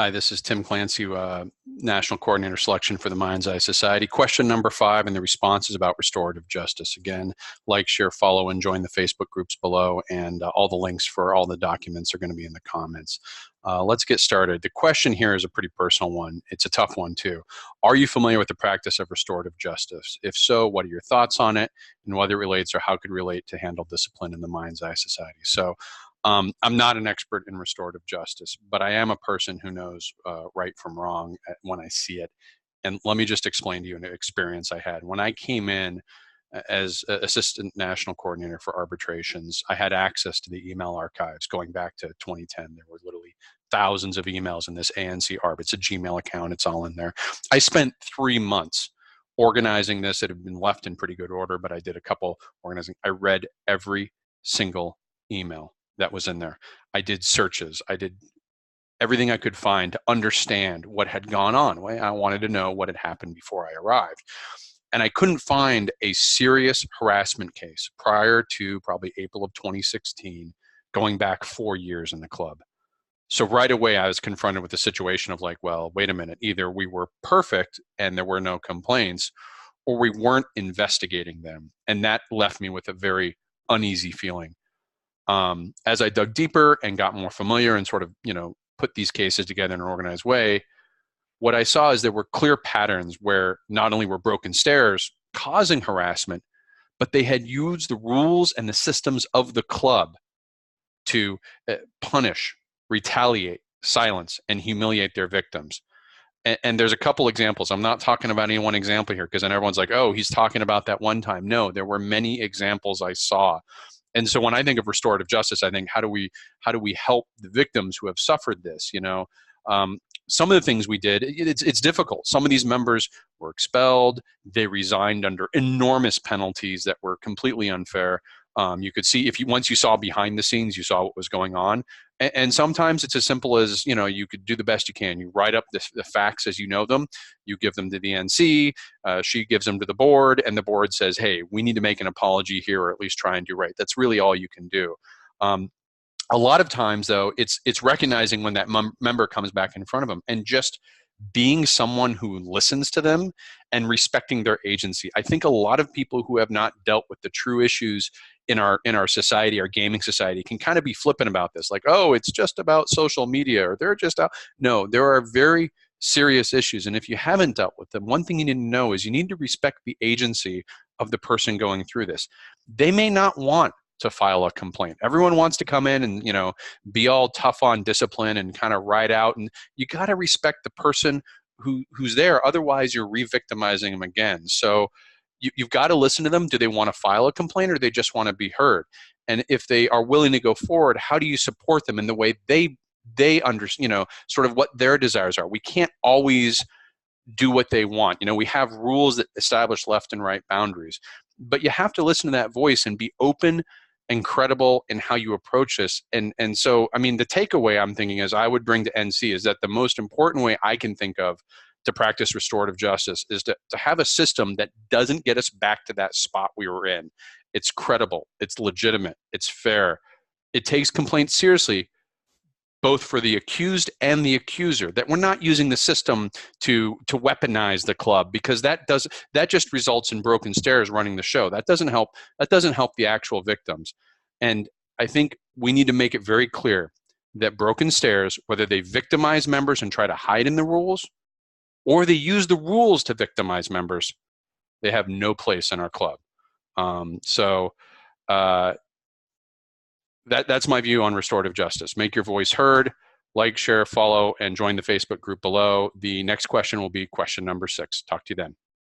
Hi, this is Tim Clancy, National Coordinator Selection for the Mind's Eye Society. Question number 5, and the response is about restorative justice. Again, like, share, follow, and join the Facebook groups below, and all the links for all the documents are going to be in the comments. Let's get started. The question here is a pretty personal one. It's a tough one, too. Are you familiar with the practice of restorative justice? If so, what are your thoughts on it, and whether it relates or how it could relate to handle discipline in the Mind's Eye Society? So, I'm not an expert in restorative justice, but I am a person who knows right from wrong when I see it. And let me just explain to you an experience I had. When I came in as Assistant National Coordinator for Arbitrations, I had access to the email archives going back to 2010. There were literally thousands of emails in this ANC ARB. It's a Gmail account. It's all in there. I spent 3 months organizing this. It had been left in pretty good order, but I did a couple organizing. I read every single email that was in there. I did searches. I did everything I could find to understand what had gone on. I wanted to know what had happened before I arrived. And I couldn't find a serious harassment case prior to probably April of 2016, going back 4 years in the club. So right away, I was confronted with the situation of like, well, wait a minute, either we were perfect and there were no complaints, or we weren't investigating them. And that left me with a very uneasy feeling. As I dug deeper and got more familiar and sort of, put these cases together in an organized way, what I saw is there were clear patterns where not only were broken stairs causing harassment, but they had used the rules and the systems of the club to punish, retaliate, silence, and humiliate their victims. And there's a couple examples. I'm not talking about any one example here because then everyone's like, oh, he's talking about that one time. No, there were many examples I saw. And so when I think of restorative justice, I think how do we help the victims who have suffered this? Some of the things we did, it's difficult. Some of these members were expelled. They resigned under enormous penalties that were completely unfair. You could see once you saw behind the scenes, you saw what was going on. And sometimes it's as simple as, you could do the best you can. You write up the facts as you know them. You give them to the NC. She gives them to the board, and the board says, hey, we need to make an apology here, or at least try and do right. That's really all you can do. A lot of times, though, it's recognizing when that member comes back in front of them and just being someone who listens to them and respecting their agency. I think a lot of people who have not dealt with the true issues in our society, our gaming society, can kind of be flippant about this. Like, oh, it's just about social media, or they're just out. No, there are very serious issues. And if you haven't dealt with them, one thing you need to know is you need to respect the agency of the person going through this. They may not want to file a complaint. Everyone wants to come in and, be all tough on discipline and kind of ride out. And you got to respect the person who's there. Otherwise, you're re-victimizing them again. So you've got to listen to them. Do they want to file a complaint, or do they just want to be heard? And if they are willing to go forward, how do you support them in the way they understand, sort of what their desires are? We can't always do what they want. We have rules that establish left and right boundaries, but you have to listen to that voice and be open and credible in how you approach this. And so, the takeaway I'm thinking is I would bring to NC is that the most important way I can think of to practice restorative justice is to have a system that doesn't get us back to that spot we were in. It's credible, it's legitimate, it's fair. It takes complaints seriously, both for the accused and the accuser, that we're not using the system to weaponize the club, because that just results in broken stairs running the show. That doesn't help the actual victims. And I think we need to make it very clear that broken stairs, whether they victimize members and try to hide in the rules, or they use the rules to victimize members, they have no place in our club. That's my view on restorative justice. Make your voice heard, like, share, follow, and join the Facebook group below. The next question will be question number 6. Talk to you then.